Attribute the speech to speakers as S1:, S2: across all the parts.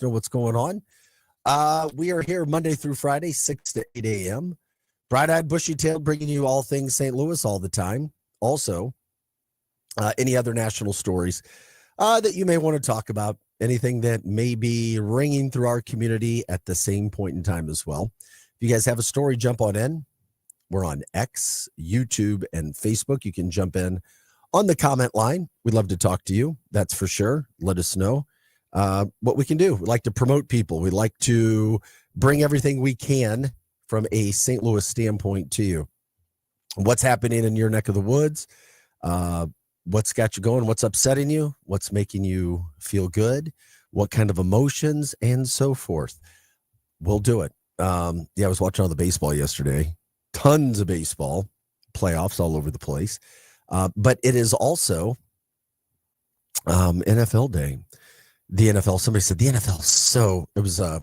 S1: know what's going on. We are here Monday through Friday, 6 to 8 a.m. Bright-eyed, bushy-tailed, bringing you all things St. Louis all the time. Also, any other national stories that you may want to talk about, anything that may be ringing through our community at the same point in time as well. If you guys have a story, jump on in. We're on X, YouTube, and Facebook. You can jump in on the comment line. We'd love to talk to you. That's for sure. Let us know what we can do. We like to promote people. We like to bring everything we can from a St. Louis standpoint to you. What's happening in your neck of the woods? What's got you going? What's upsetting you? What's making you feel good? What kind of emotions and so forth? We'll do it. I was watching all the baseball yesterday. Tons of baseball, playoffs all over the place. But it is also NFL day. The NFL, somebody said the NFL I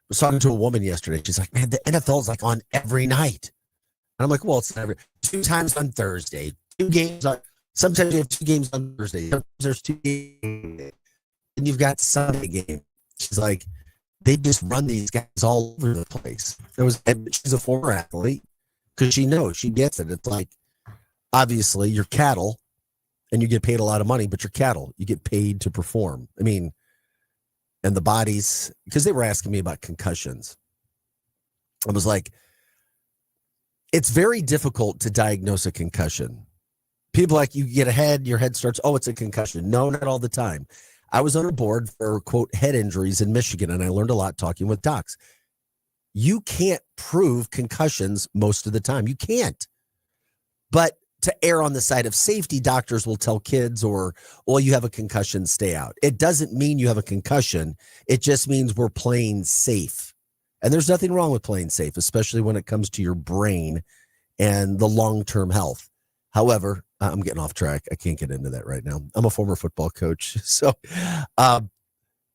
S1: was talking to a woman yesterday. She's like, man, the NFL is like on every night. And I'm like, well, it's never 2 times on Thursday, 2 games on, sometimes you have 2 games on Thursday. Sometimes there's 2 games. And you've got Sunday game. She's like, they just run these guys all over the place. She's a former athlete because she gets it. It's like, obviously, you're cattle and you get paid a lot of money, but you're cattle. You get paid to perform. I mean, and the bodies, because they were asking me about concussions. I was like, it's very difficult to diagnose a concussion. People like, you get a head, your head starts, oh, it's a concussion. No, not all the time. I was on a board for, quote, head injuries in Michigan, and I learned a lot talking with docs. You can't prove concussions most of the time. You can't. But to err on the side of safety, doctors will tell kids you have a concussion, stay out. It doesn't mean you have a concussion. It just means we're playing safe. And there's nothing wrong with playing safe, especially when it comes to your brain and the long-term health. However, I'm getting off track. I can't get into that right now. I'm a former football coach. So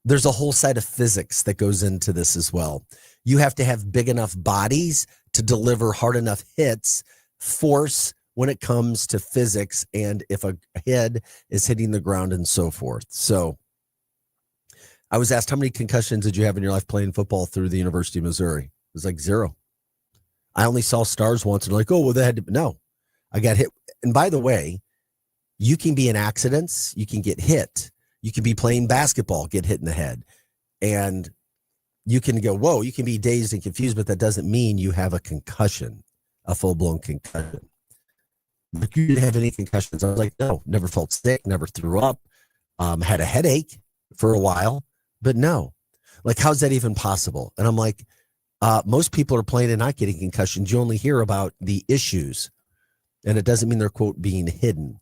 S1: there's a whole side of physics that goes into this as well. You have to have big enough bodies to deliver hard enough hits, force when it comes to physics, and if a head is hitting the ground and so forth. So I was asked, how many concussions did you have in your life playing football through the University of Missouri? It was like 0. I only saw stars once, and like, oh, well, they had to. No, I got hit. And by the way, you can be in accidents. You can get hit. You can be playing basketball, get hit in the head. And you can go, whoa, you can be dazed and confused, but that doesn't mean you have a concussion, a full-blown concussion. But you didn't have any concussions. I was like, no, never felt sick, never threw up, had a headache for a while, but no. Like, how's that even possible? And I'm like, most people are playing and not getting concussions. You only hear about the issues, and it doesn't mean they're, quote, being hidden.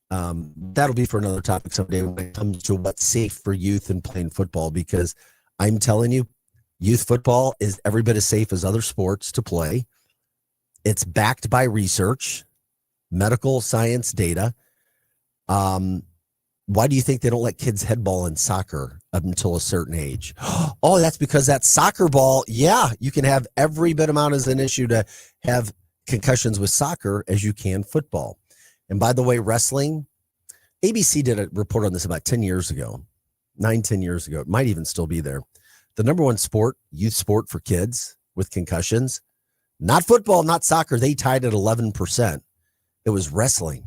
S1: That'll be for another topic someday when it comes to what's safe for youth and playing football, because I'm telling you, youth football is every bit as safe as other sports to play. It's backed by research, medical science data. Why do you think they don't let kids headball in soccer up until a certain age? Oh, that's because that soccer ball, yeah, you can have every bit amount as an issue to have concussions with soccer as you can football. And by the way, wrestling, ABC did a report on this about 10 years ago, 10 years ago. It might even still be there. The number one sport, youth sport for kids with concussions, not football, not soccer. They tied at 11%. It was wrestling.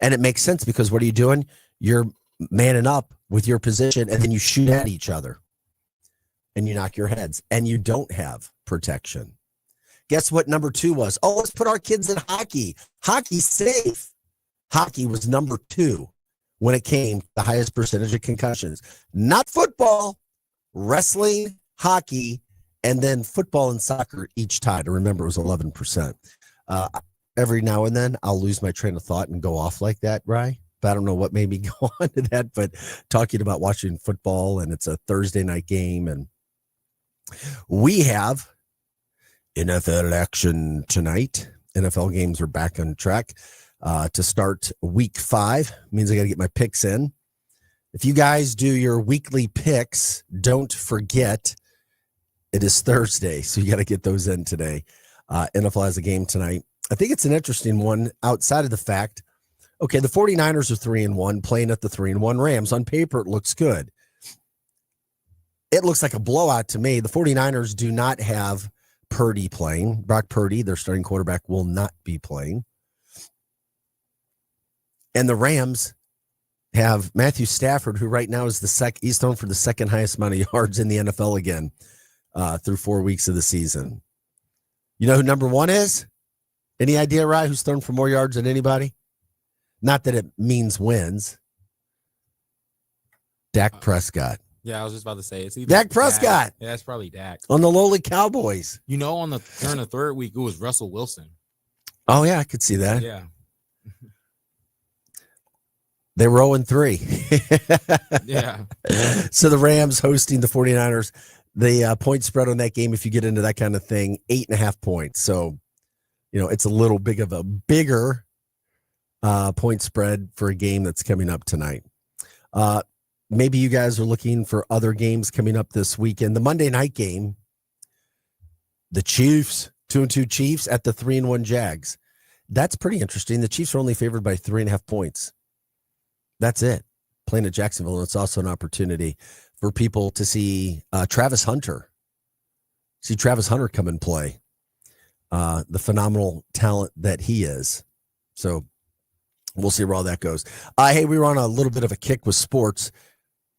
S1: And it makes sense because what are you doing? You're manning up with your position, and then you shoot at each other and you knock your heads, and you don't have protection. Guess what number 2 was? Oh, let's put our kids in hockey. Hockey's safe. Hockey was number 2 when it came to the highest percentage of concussions. Not football, wrestling, hockey, and then football and soccer each tied. I remember it was 11%. Every now and then I'll lose my train of thought and go off like that, Rye. But I don't know what made me go on to that. But talking about watching football, and it's a Thursday night game, and we have NFL action tonight. NFL games are back on track to start week 5. Means I got to get my picks in. If you guys do your weekly picks, don't forget it is Thursday, so you got to get those in today. NFL has a game tonight. I think it's an interesting one outside of the fact Okay, the 49ers are 3-1, playing at the 3-1 Rams. On paper, it looks good. It looks like a blowout to me. The 49ers do not have Purdy playing. Brock Purdy, their starting quarterback, will not be playing. And the Rams have Matthew Stafford, who right now is he's thrown for the second highest amount of yards in the NFL again through 4 weeks of the season. You know who number one is? Any idea, Rye, who's thrown for more yards than anybody? Not that it means wins. Dak Prescott.
S2: Yeah, I was just about to say it's either
S1: Dak Prescott.
S2: Yeah, it's probably Dak.
S1: On the lowly Cowboys.
S2: You know, during the third week, it was Russell Wilson.
S1: Oh, yeah, I could see that.
S2: Yeah.
S1: They were 0-3.
S2: Yeah.
S1: So the Rams hosting the 49ers. The point spread on that game, if you get into that kind of thing, 8.5 points. So, it's a little bigger point spread for a game that's coming up tonight. Maybe you guys are looking for other games coming up this weekend. The Monday night game, the Chiefs, 2-2 Chiefs at the 3-1 Jags. That's pretty interesting. The Chiefs are only favored by 3.5 points. That's it. Playing at Jacksonville, and it's also an opportunity for people to see Travis Hunter. See Travis Hunter come and play. The phenomenal talent that he is. So we'll see where all that goes. Hey, we were on a little bit of a kick with sports.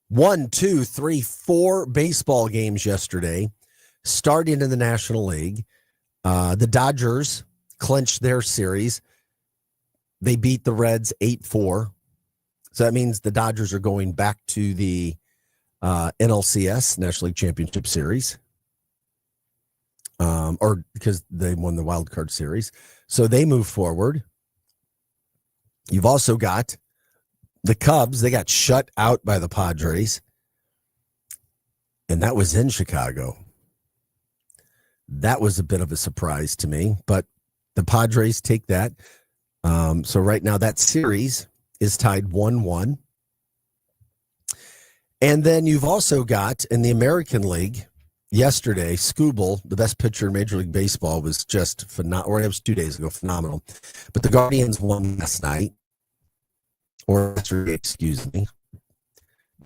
S1: 1, 2, 3, 4 baseball games yesterday, starting in the National League. The Dodgers clinched their series. They beat the Reds 8-4. So that means the Dodgers are going back to the NLCS, National League Championship Series, or because they won the Wild Card Series. So they move forward. You've also got the Cubs. They got shut out by the Padres, and that was in Chicago. That was a bit of a surprise to me, but the Padres take that. So right now that series is tied 1-1. And then you've also got in the American League yesterday, Skubal, the best pitcher in Major League Baseball, was just phenomenal. Or it was 2 days ago, phenomenal. But the Guardians won last night, or yesterday, excuse me.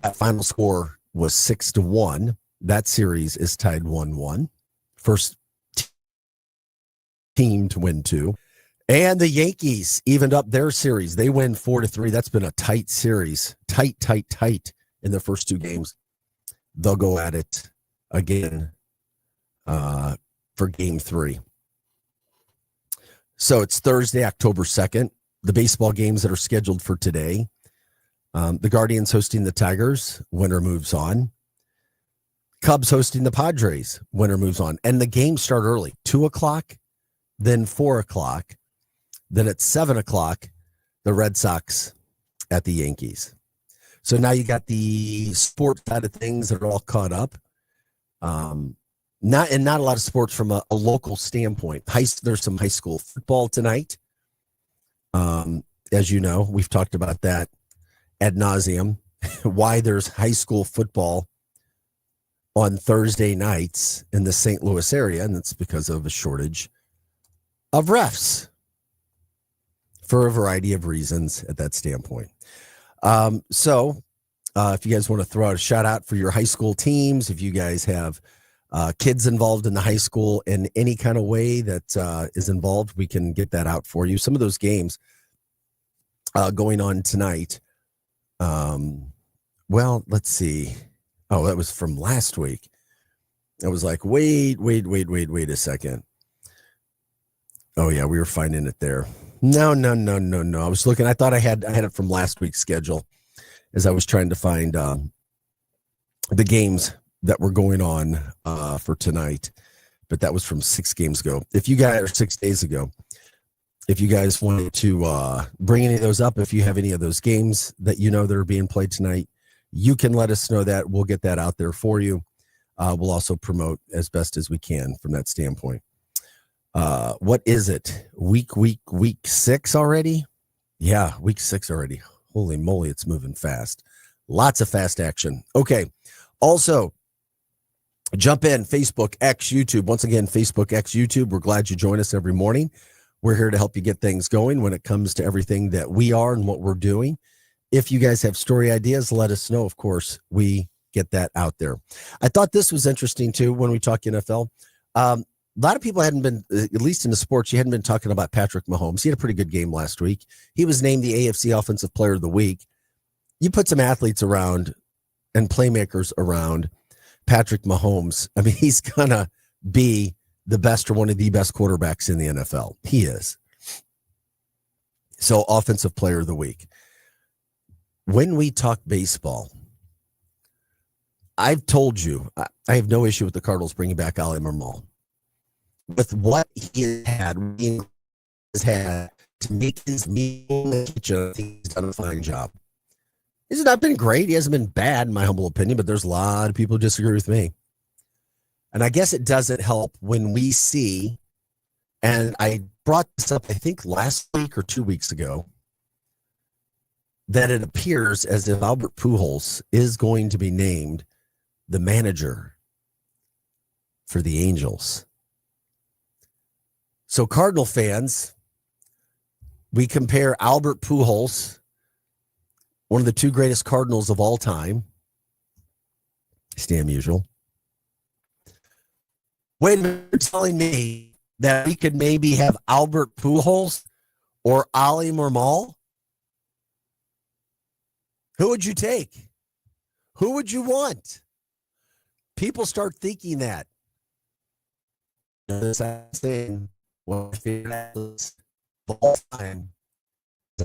S1: That final score was 6-1. That series is tied 1-1. First team to win 2. And the Yankees evened up their series. They win 4-3. That's been a tight series. Tight in the first 2 games. They'll go at it again for game 3. So it's Thursday, October 2nd. The baseball games that are scheduled for today. The Guardians hosting the Tigers. Winner moves on. Cubs hosting the Padres. Winner moves on. And the games start early. 2 o'clock, then 4 o'clock. Then at 7 o'clock, the Red Sox at the Yankees. So now you got the sports side of things that are all caught up. Not a lot of sports from a local standpoint. There's some high school football tonight. As you know, we've talked about that ad nauseum. Why there's high school football on Thursday nights in the St. Louis area, and it's because of a shortage of refs for a variety of reasons at that standpoint. So if you guys want to throw out a shout out for your high school teams, if you guys have kids involved in the high school in any kind of way that is involved, we can get that out for you. Some of those games going on tonight. Well, let's see. Oh, that was from last week. I was like, wait a second. Oh yeah, we were finding it there. No. I was looking. I thought I had it from last week's schedule as I was trying to find the games that were going on for tonight. But that was from 6 games ago. If you guys, or 6 days ago, if you guys wanted to bring any of those up, if you have any of those games that that are being played tonight, you can let us know that. We'll get that out there for you. We'll also promote as best as we can from that standpoint. What is it? Week 6 already? Yeah, week 6 already. Holy moly, it's moving fast. Lots of fast action. Okay. Also, jump in Facebook, X, YouTube. Once again, Facebook, X, YouTube. We're glad you join us every morning. We're here to help you get things going when it comes to everything that we are and what we're doing. If you guys have story ideas, let us know. Of course, we get that out there. I thought this was interesting too when we talk NFL. A lot of people hadn't been, at least in the sports, you hadn't been talking about Patrick Mahomes. He had a pretty good game last week. He was named the AFC Offensive Player of the Week. You put some athletes around and playmakers around Patrick Mahomes. I mean, he's going to be the best or one of the best quarterbacks in the NFL. He is. So, Offensive Player of the Week. When we talk baseball, I've told you, I have no issue with the Cardinals bringing back Ali Marmol. With what he has had to make his meal in the kitchen, I think he's done a fine job. He's not been great. He hasn't been bad, in my humble opinion, but there's a lot of people who disagree with me. And I guess it doesn't help when we see, and I brought this up, I think, last week or 2 weeks ago, that it appears as if Albert Pujols is going to be named the manager for the Angels. So, Cardinal fans, we compare Albert Pujols, one of the two greatest Cardinals of all time, Stan Musial. Wait a minute, you're telling me that we could maybe have Albert Pujols or Ali Marmol? Who would you take? Who would you want? People start thinking that. Saying, well, of all time,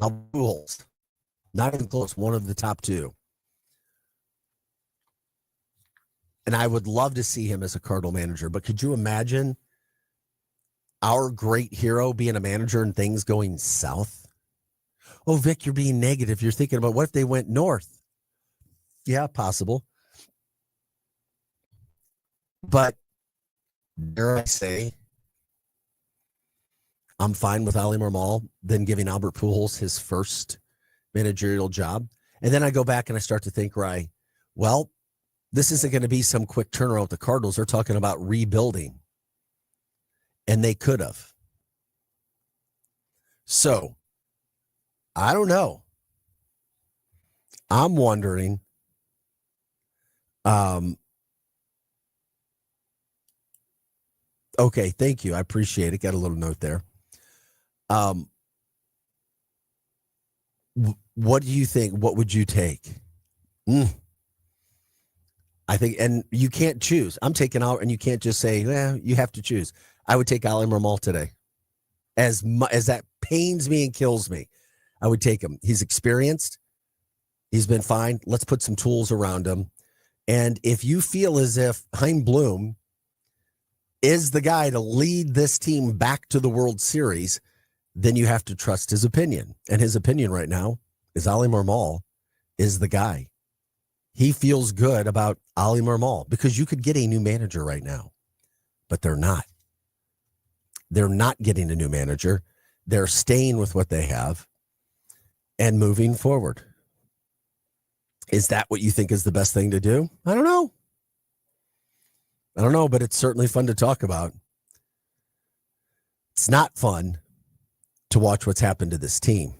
S1: Albert Pujols. Not even close, one of the top two. And I would love to see him as a Cardinal manager, but could you imagine our great hero being a manager and things going south? Oh, Vic, you're being negative. You're thinking about what if they went north? Yeah, possible. But dare I say, I'm fine with Ali Marmol than giving Albert Pujols his first managerial job. And then I go back and I start to think, right, well, this isn't going to be some quick turnaround with the Cardinals. They're talking about rebuilding. And they could have. So, I don't know. I'm wondering. Okay, thank you. I appreciate it. Got a little note there. What do you think? What would you take? I think, and you can't choose. I'm taking out, and you can't just say, you have to choose. I would take Ali Marmol today. As that pains me and kills me, I would take him. He's experienced. He's been fine. Let's put some tools around him. And if you feel as if Chaim Bloom is the guy to lead this team back to the World Series, then you have to trust his opinion. And his opinion right now is Ali Marmol is the guy. He feels good about Ali Marmol because you could get a new manager right now, but they're not. They're not getting a new manager. They're staying with what they have and moving forward. Is that what you think is the best thing to do? I don't know. But it's certainly fun to talk about. It's not fun to watch what's happened to this team.